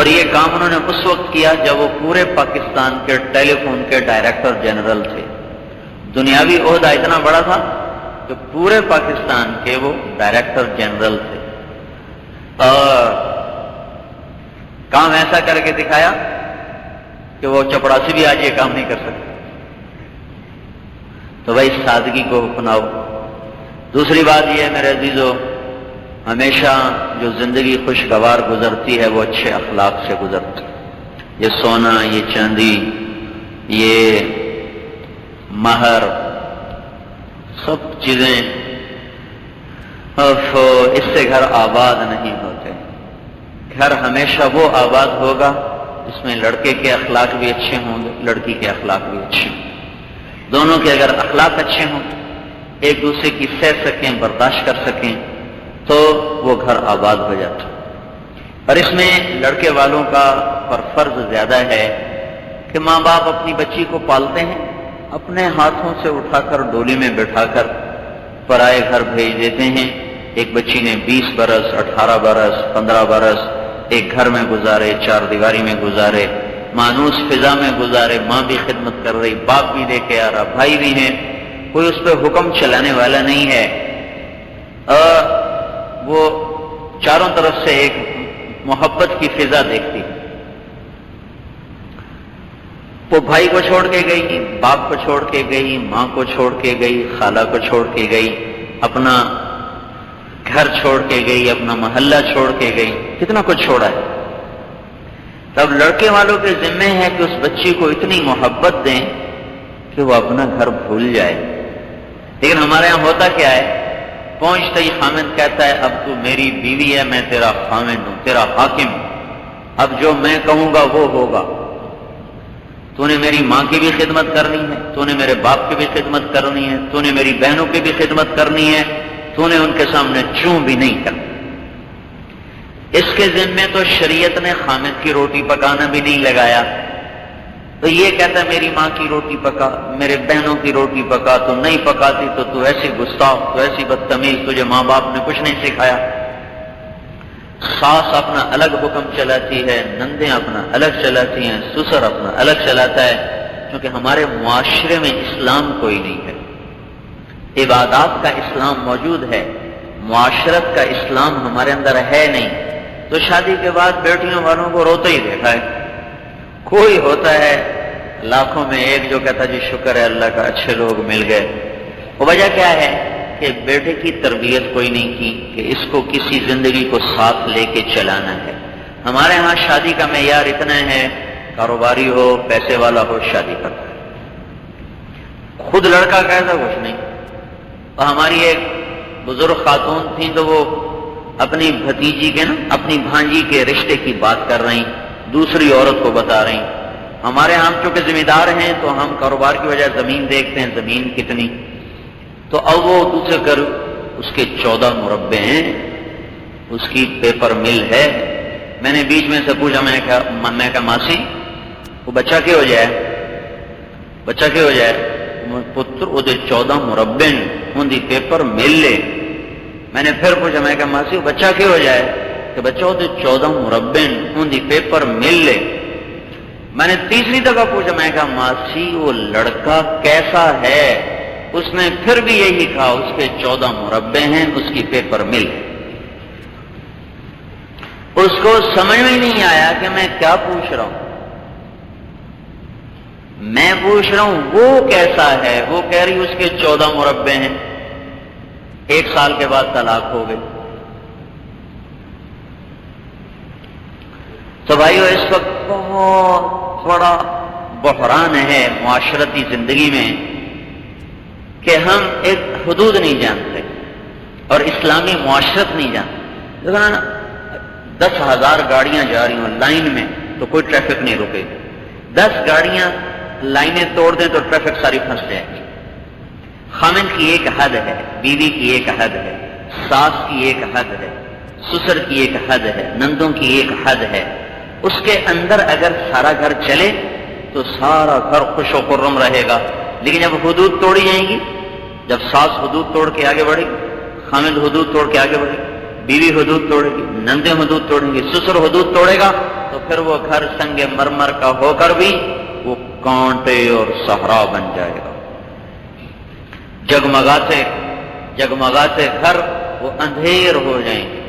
اور یہ کام انہوں نے اس وقت کیا جب وہ پورے پاکستان کے ٹیلی فون کے ڈائریکٹر جنرل تھے۔ دنیاوی عہدہ اتنا بڑا تھا کہ پورے پاکستان کے وہ ڈائریکٹر جنرل تھے، اور کام ایسا کر کے دکھایا کہ وہ چپڑاسی بھی آج یہ کام نہیں کر سکتے۔ تو بھائی سادگی کو اپناؤ۔ دوسری بات یہ ہے میرے عزیزو، ہمیشہ جو زندگی خوشگوار گزرتی ہے وہ اچھے اخلاق سے گزرتی ہے۔ یہ سونا، یہ چاندی، یہ مہر، سب چیزیں اس سے گھر آباد نہیں ہوتے۔ گھر ہمیشہ وہ آباد ہوگا جس میں لڑکے کے اخلاق بھی اچھے ہوں گے، لڑکی کے اخلاق بھی اچھے ہوں گے۔ دونوں کے اگر اخلاق اچھے ہوں، ایک دوسرے کی سہ سکیں، برداشت کر سکیں، تو وہ گھر آباد ہو جاتا۔ اور اس میں لڑکے والوں کا پر فرض زیادہ ہے کہ ماں باپ اپنی بچی کو پالتے ہیں، اپنے ہاتھوں سے اٹھا کر ڈولی میں بٹھا کر پرائے گھر بھیج دیتے ہیں۔ ایک بچی نے 20 برس، 18 برس، 15 برس ایک گھر میں گزارے، چار دیواری میں گزارے، مانوس فضا میں گزارے، ماں بھی خدمت کر رہی، باپ بھی لے کے آ رہا، بھائی بھی ہیں، کوئی اس پہ حکم چلانے والا نہیں ہے، وہ چاروں طرف سے ایک محبت کی فضا دیکھتی۔ وہ بھائی کو چھوڑ کے گئی، باپ کو چھوڑ کے گئی، ماں کو چھوڑ کے گئی، خالہ کو چھوڑ کے گئی، اپنا گھر چھوڑ کے گئی، اپنا محلہ چھوڑ کے گئی، کتنا کچھ چھوڑا ہے۔ تب لڑکے والوں کے ذمے ہے کہ اس بچی کو اتنی محبت دیں کہ وہ اپنا گھر بھول جائے۔ لیکن ہمارے یہاں ہوتا کیا ہے، پہنچتے ہی خامد کہتا ہے اب تو میری بیوی ہے، میں تیرا خامد ہوں، تیرا حاکم ہوں، اب جو میں کہوں گا وہ ہوگا۔ تو نے میری ماں کی بھی خدمت کرنی ہے، تو نے میرے باپ کی بھی خدمت کرنی ہے، تو نے میری بہنوں کی بھی خدمت کرنی ہے، تو نے ان کے سامنے چوں بھی نہیں کرنا۔ اس کے ذمے تو شریعت نے خامد کی روٹی پکانا بھی نہیں لگایا، تو یہ کہتا ہے میری ماں کی روٹی پکا، میرے بہنوں کی روٹی پکا، تو نہیں پکاتی تو ایسی گستاخ، تو ایسی بدتمیز، تجھے ماں باپ نے کچھ نہیں سکھایا۔ ساس اپنا الگ حکم چلاتی ہے، نندیں اپنا الگ چلاتی ہیں، سسر اپنا الگ چلاتا ہے، کیونکہ ہمارے معاشرے میں اسلام کوئی نہیں ہے۔ عبادات کا اسلام موجود ہے، معاشرت کا اسلام ہمارے اندر ہے نہیں۔ تو شادی کے بعد بیٹیوں والوں کو روتے ہی دیکھا ہے، کوئی ہوتا ہے لاکھوں میں ایک جو کہتا جی شکر ہے اللہ کا اچھے لوگ مل گئے۔ وہ وجہ کیا ہے کہ بیٹے کی تربیت کوئی نہیں کی کہ اس کو کسی زندگی کو ساتھ لے کے چلانا ہے۔ ہمارے ہاں شادی کا معیار اتنا ہے، کاروباری ہو، پیسے والا ہو، شادی کرتا ہے، خود لڑکا کہتا کچھ نہیں۔ اور ہماری ایک بزرگ خاتون تھیں تو وہ اپنی بھتیجی کے اپنی بھانجی کے رشتے کی بات کر رہی، دوسری عورت کو بتا رہی۔ ہمارے ہم چونکہ ذمہ دار ہیں تو ہم کاروبار کی وجہ زمین دیکھتے ہیں، زمین کتنی، تو اب وہ دوسرے گھر اس کے 14 مربع ہیں، اس کی پیپر مل ہے۔ میں نے بیچ میں سے پوچھا، میں کہا ماسی وہ بچہ کیا ہو جائے، بچہ کیا ہو جائے، پتر وہ 14 مربع ان دی پیپر مل لے۔ میں نے پھر پوچھا، میں کہا ماسی وہ بچہ کیا ہو جائے، کہ بچہ وہ 14 مربع ان دی پیپر مل لے۔ میں نے تیسری دفعہ پوچھا، میں کہا ماسی وہ لڑکا کیسا ہے، اس نے پھر بھی یہی کہا اس کے 14 مربع ہیں، اس کی پیپر مل ہے۔ اس کو سمجھ میں نہیں آیا کہ میں کیا پوچھ رہا ہوں، میں پوچھ رہا ہوں وہ کیسا ہے، وہ کہہ رہی اس کے 14 مربع ہیں، 1 سال کے بعد طلاق ہو گئی۔ تو بھائیو اس وقت بہت بڑا بحران ہے معاشرتی زندگی میں کہ ہم ایک حدود نہیں جانتے اور اسلامی معاشرت نہیں جانتے۔ 10,000 گاڑیاں جا رہی ہوں لائن میں تو کوئی ٹریفک نہیں رکے گی، 10 گاڑیاں لائنیں توڑ دیں تو ٹریفک ساری پھنس جائے گی۔ خامن کی ایک حد ہے، بیوی کی ایک حد ہے، ساس کی ایک حد ہے، سسر کی ایک حد ہے، نندوں کی ایک حد ہے۔ اس کے اندر اگر سارا گھر چلے تو سارا گھر خوش و خرم رہے گا، لیکن جب حدود توڑی جائیں گی، جب ساس حدود توڑ کے آگے بڑھے گی، خامن حدود توڑ کے آگے بڑھے گی، بیوی حدود توڑے گی، نندیں حدود توڑیں گی، سسر حدود توڑے گا، تو پھر وہ گھر سنگ مرمر کا ہو کر بھی وہ کانٹے اور صحرا بن جائے گا. جگمگاتے جگمگاتے گھر وہ اندھیر ہو جائیں گے.